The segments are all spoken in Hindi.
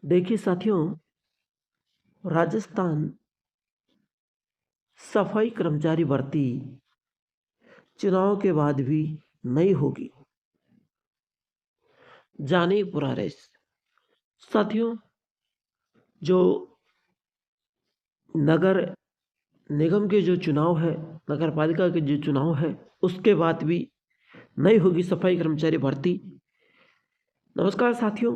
देखिए साथियों, राजस्थान सफाई कर्मचारी भर्ती चुनाव के बाद भी नहीं होगी। जाने पूरा रेस। साथियों, जो नगर निगम के जो चुनाव है, नगर पालिका के जो चुनाव है, उसके बाद भी नहीं होगी सफाई कर्मचारी भर्ती। नमस्कार साथियों,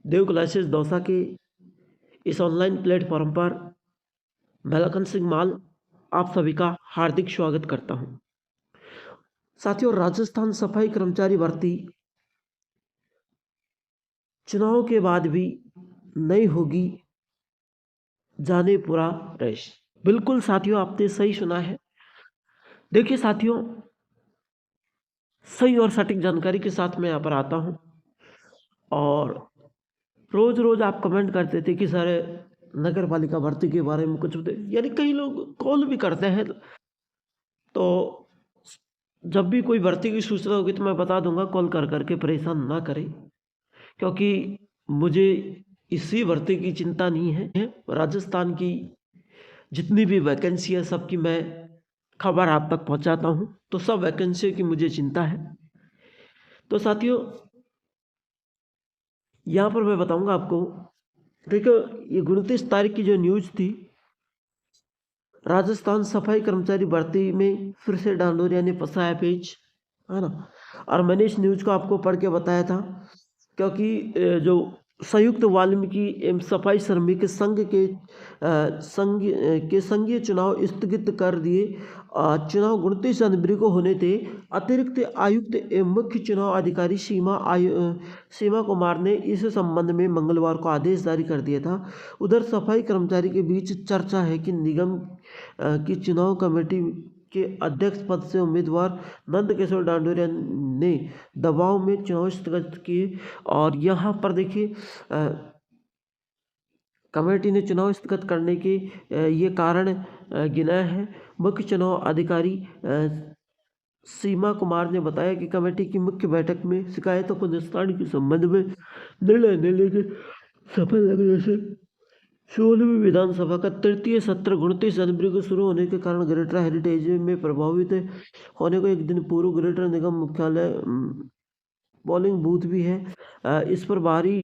देव क्लासेस दौसा के इस ऑनलाइन प्लेटफॉर्म पर मैं लखन सिंह माल आप सभी का हार्दिक स्वागत करता हूं। साथियों, राजस्थान सफाई कर्मचारी भर्ती चुनाव के बाद भी नहीं होगी। जाने पूरा रेश। बिल्कुल साथियों, आपने सही सुना है। देखिए साथियों, सही और सटीक जानकारी के साथ मैं यहाँ पर आता हूँ और रोज रोज आप कमेंट करते थे कि सर नगर पालिका भर्ती के बारे में कुछ बताइए। यानी कई लोग कॉल भी करते हैं, तो जब भी कोई भर्ती की सूचना होगी तो मैं बता दूंगा। कॉल कर करके परेशान ना करें, क्योंकि मुझे इसी भर्ती की चिंता नहीं है। राजस्थान की जितनी भी वैकेंसी है सबकी मैं खबर आप तक पहुंचाता हूं, तो सब वैकेंसी की मुझे चिंता है। तो साथियों, यहां पर मैं बताऊंगा आपको। देखो, ये 29 तारीख की जो न्यूज थी, राजस्थान सफाई कर्मचारी भर्ती में फिर से डांडोरिया ने फंसाया पेच, है ना। और मैंने इस न्यूज को आपको पढ़ के बताया था, क्योंकि जो संयुक्त वाल्मीकि एवं सफाई श्रमिक संघ के संघीय चुनाव स्थगित कर दिए। चुनाव 29 जनवरी को होने थे। अतिरिक्त आयुक्त एवं मुख्य चुनाव अधिकारी सीमा कुमार ने इस संबंध में मंगलवार को आदेश जारी कर दिया था। उधर सफाई कर्मचारी के बीच चर्चा है कि निगम की चुनाव कमेटी के अध्यक्ष पद से उम्मीदवार नंद किशोर डांडोरिया ने दबाव में चुनाव स्थगित किए। और यहाँ पर देखिए, कमेटी ने चुनाव स्थगित करने के ये कारण गिनाया है। मुख्य चुनाव अधिकारी सीमा कुमार ने बताया कि कमेटी की मुख्य बैठक में शिकायतों को निस्तारण के संबंध में निर्णय लेने के सफल लगने से 16वीं विधानसभा का तृतीय सत्र 29 जनवरी को शुरू होने के कारण ग्रेटर हेरिटेज में प्रभावित होने को एक दिन पूर्व ग्रेटर निगम मुख्यालय पोलिंग बूथ भी है, इस पर भारी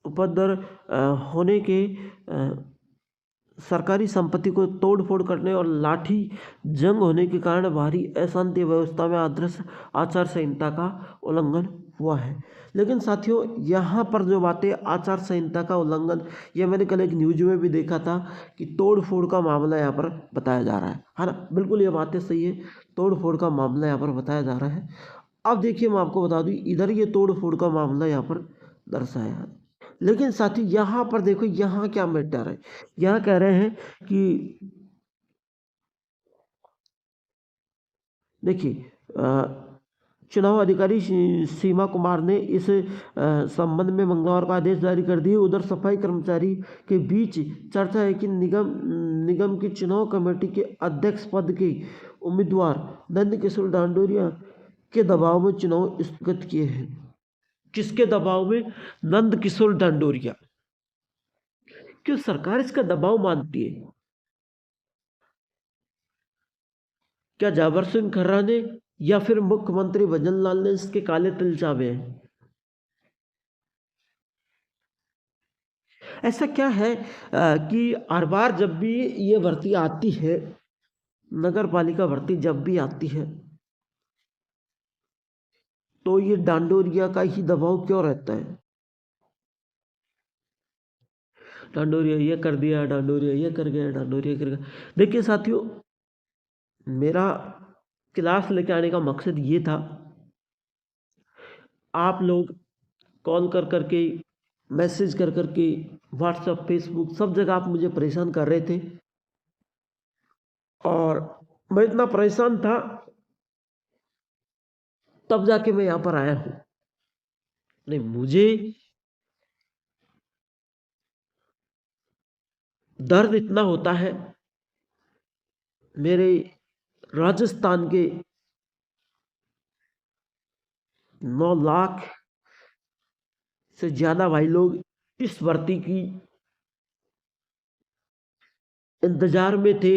उपद्रव होने के सरकारी संपत्ति को तोड़फोड़ करने और लाठी जंग होने के कारण भारी अशांति व्यवस्था में आदर्श आचार संहिता का उल्लंघन हुआ है। लेकिन साथियों, यहाँ पर जो बातें आचार संहिता का उल्लंघन, ये मैंने कल एक न्यूज में भी देखा था कि तोड़फोड़ का मामला यहाँ पर बताया जा रहा है ना। बिल्कुल ये बातें सही है, तोड़फोड़ का मामला यहाँ पर बताया जा रहा है। अब देखिए, मैं आपको बता दूं, इधर ये तोड़फोड़ का मामला यहाँ पर दर्शाया है। लेकिन साथी यहाँ पर देखो, यहाँ क्या मैटर है। यहाँ कह रहे हैं कि देखिए, चुनाव अधिकारी सीमा कुमार ने इस संबंध में मंगलवार को आदेश जारी कर दिए। उधर सफाई कर्मचारी के बीच चर्चा है कि निगम की चुनाव कमेटी के अध्यक्ष पद के उम्मीदवार नंद किशोर डांडोरिया के दबाव में चुनाव स्थगित किए हैं। किसके दबाव में? नंद किशोर डांडोरिया। क्यों सरकार इसका दबाव मानती है? क्या जाबर सिंह खर्रा ने या फिर मुख्यमंत्री भजन लाल ने इसके काले तिल चावे हैं? ऐसा क्या है कि हर बार जब भी ये भर्ती आती है, नगर पालिका भर्ती जब भी आती है, तो ये डांडोरिया का ही दबाव क्यों रहता है? डांडोरिया ये कर दिया, डांडोरिया ये कर गया, डांडोरिया कर गया। देखिए साथियों, मेरा क्लास लेके आने का मकसद ये था, आप लोग कॉल कर करके, मैसेज कर करके, व्हाट्सएप फेसबुक सब जगह आप मुझे परेशान कर रहे थे, और मैं इतना परेशान था तब जाके मैं यहाँ पर आया हूँ। नहीं, मुझे दर्द इतना होता है। मेरे राजस्थान के 9 लाख से ज़्यादा भाई लोग इस भर्ती की इंतजार में थे।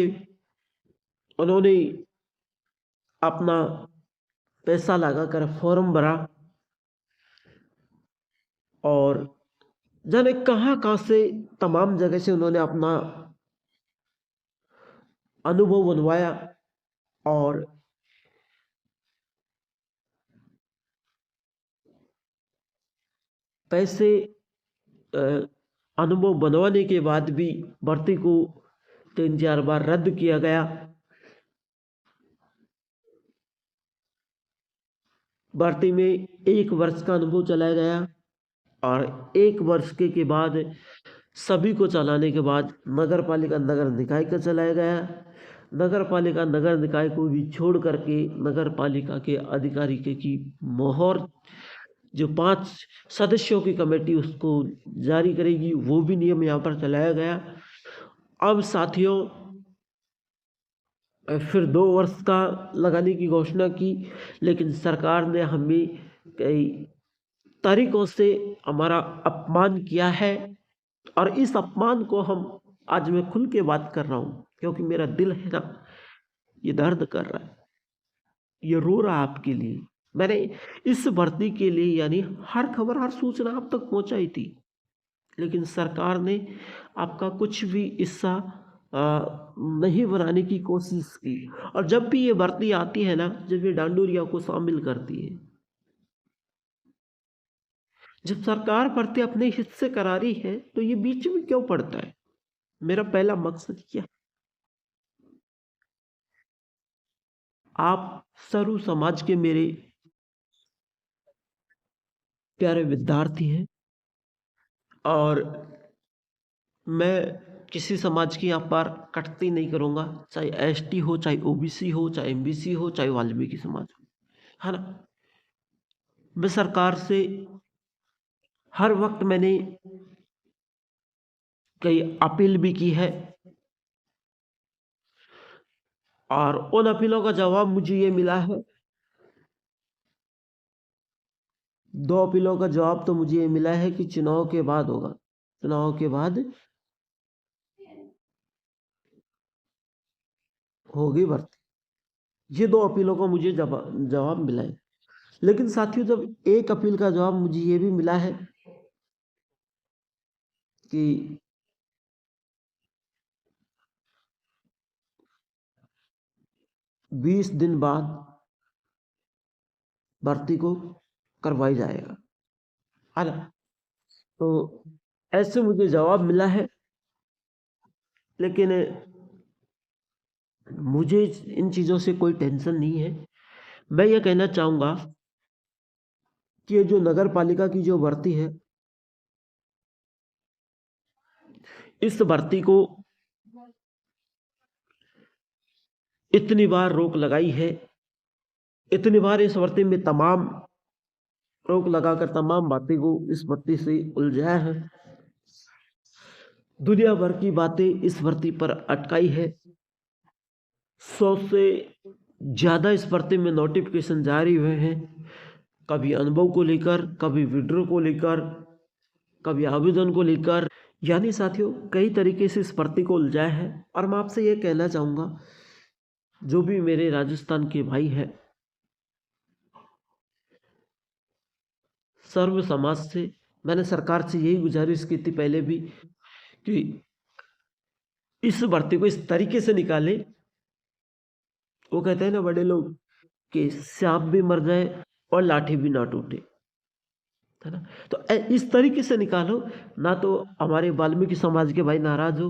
उन्होंने अपना पैसा लगाकर फॉर्म भरा और जाने कहाँ कहाँ से, तमाम जगह से उन्होंने अपना अनुभव बनवाया और पैसे अनुभव बनवाने के बाद भी भर्ती को 3-4 बार रद्द किया गया। भर्ती में 1 वर्ष का अनुभव चलाया गया और 1 वर्ष के बाद सभी को चलाने के बाद नगर पालिका नगर निकाय का चलाया गया। नगर पालिका नगर निकाय को भी छोड़ करके नगर पालिका के अधिकारी की मोहर जो 5 सदस्यों की कमेटी उसको जारी करेगी, वो भी नियम यहाँ पर चलाया गया। अब साथियों फिर 2 वर्ष का लगाने की घोषणा की, लेकिन सरकार ने हमें कई तरीकों से हमारा अपमान किया है और इस अपमान को हम आज मैं खुल के बात कर रहा हूँ, क्योंकि मेरा दिल है ना, ये दर्द कर रहा है, ये रो रहा है आपके लिए। मैंने इस भर्ती के लिए यानी हर खबर हर सूचना आप तक पहुंचाई थी, लेकिन सरकार ने आपका कुछ भी हिस्सा नहीं बनाने की कोशिश की। और जब भी ये भर्ती आती है ना, जब ये डांडूरिया को शामिल करती है, जब सरकार भर्ती अपने हिस्से करा रही है, तो ये बीच में क्यों पड़ता है? मेरा पहला मकसद क्या, आप सर्व समाज के मेरे प्यारे विद्यार्थी हैं और मैं किसी समाज की यहाँ पर कटती नहीं करूँगा, चाहे एसटी हो, चाहे ओबीसी हो, चाहे एमबीसी हो, चाहे वाल्मीकि समाज हो, है ना। मैं सरकार से हर वक्त मैंने कई अपील भी की है और उन अपीलों का जवाब मुझे ये मिला है। 2 अपीलों का जवाब तो मुझे ये मिला है कि चुनाव के बाद होगा, चुनाव के बाद होगी भर्ती। ये 2 अपीलों का मुझे जवाब मिला है। लेकिन साथियों, जब एक अपील का जवाब मुझे ये भी मिला है कि 20 दिन बाद भर्ती को करवाई जाएगा, है ना। तो ऐसे मुझे जवाब मिला है, लेकिन मुझे इन चीज़ों से कोई टेंशन नहीं है। मैं ये कहना चाहूँगा कि ये जो नगर पालिका की जो भर्ती है, इस भर्ती को इतनी बार रोक लगाई है, इतनी बार इस भर्ती में तमाम रोक लगाकर तमाम बातें को इस भर्ती से उलझाया है। दुनिया भर की बातें इस भर्ती पर अटकाई है। 100 से ज़्यादा इस भर्ती में नोटिफिकेशन जारी हुए हैं, कभी अनुभव को लेकर, कभी विड्रॉ को लेकर, कभी आवेदन को लेकर। यानी साथियों, कई तरीके से इस भर्ती को उलझाया है। और मैं आपसे ये कहना चाहूँगा, जो भी मेरे राजस्थान के भाई हैं, सर्व समाज से मैंने सरकार से यही गुजारिश की थी पहले भी कि इस भर्ती को इस तरीके से निकाले। वो कहते हैं ना बड़े लोग कि सांप भी मर जाए और लाठी भी ना टूटे, है ना। तो इस तरीके से निकालो, ना तो हमारे वाल्मीकि समाज के भाई नाराज हो,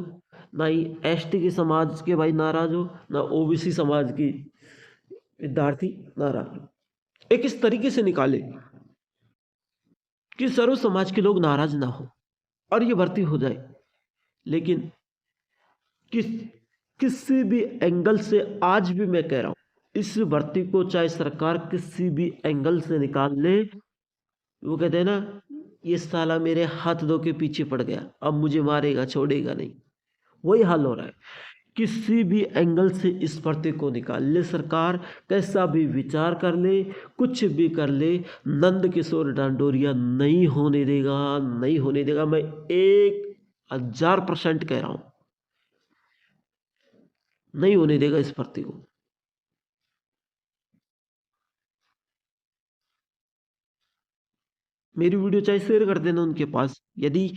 ना ही एसटी के समाज के भाई नाराज हो, ना ओबीसी समाज के विद्यार्थी नाराज हो। एक इस तरीके से निकाले कि सर्व समाज के लोग नाराज ना हो और ये भर्ती हो जाए। लेकिन किस किसी भी एंगल से आज भी मैं कह रहा हूं, इस भर्ती को चाहे सरकार किसी भी एंगल से निकाल ले, वो कहते हैं ना, ये साला मेरे हाथ धो के पीछे पड़ गया, अब मुझे मारेगा छोड़ेगा नहीं, वही हाल हो रहा है। किसी भी एंगल से इस भर्ती को निकाल ले सरकार, कैसा भी विचार कर ले, कुछ भी कर ले, नंद किशोर डांडोरिया नहीं होने देगा, नहीं होने देगा। मैं 1000% कह रहा हूं, नहीं होने देगा इस भर्ती को। मेरी वीडियो चाहे शेयर कर देना उनके पास, यदि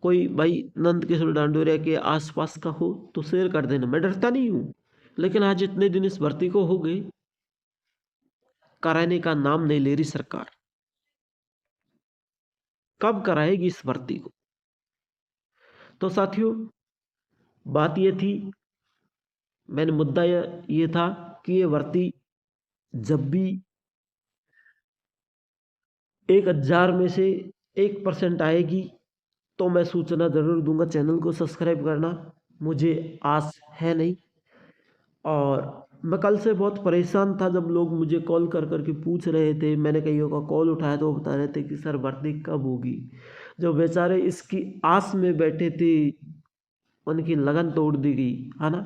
कोई भाई नंद किशोर डांडोरिया के आसपास का हो तो शेयर कर देना, मैं डरता नहीं हूं। लेकिन आज इतने दिन इस भर्ती को हो गए, कराने का नाम नहीं ले रही सरकार। कब कराएगी इस भर्ती को? तो साथियों, बात ये थी, मैंने मुद्दा ये था कि ये भर्ती जब भी 1000 में से 1% आएगी तो मैं सूचना जरूर दूंगा। चैनल को सब्सक्राइब करना मुझे आस है नहीं। और मैं कल से बहुत परेशान था जब लोग मुझे कॉल कर करके पूछ रहे थे, मैंने कईयों का कॉल उठाया तो वो बता रहे थे कि सर भर्ती कब होगी। जो बेचारे इसकी आस में बैठे थे उनकी लगन तोड़ दी गई, है ना।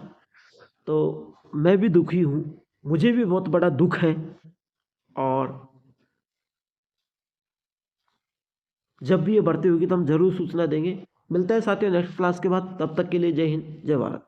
तो मैं भी दुखी हूँ, मुझे भी बहुत बड़ा दुख है। और जब भी ये भर्ती होगी तो हम जरूर सूचना देंगे। मिलता है साथियों नेक्स्ट क्लास के बाद, तब तक के लिए जय हिंद जय भारत।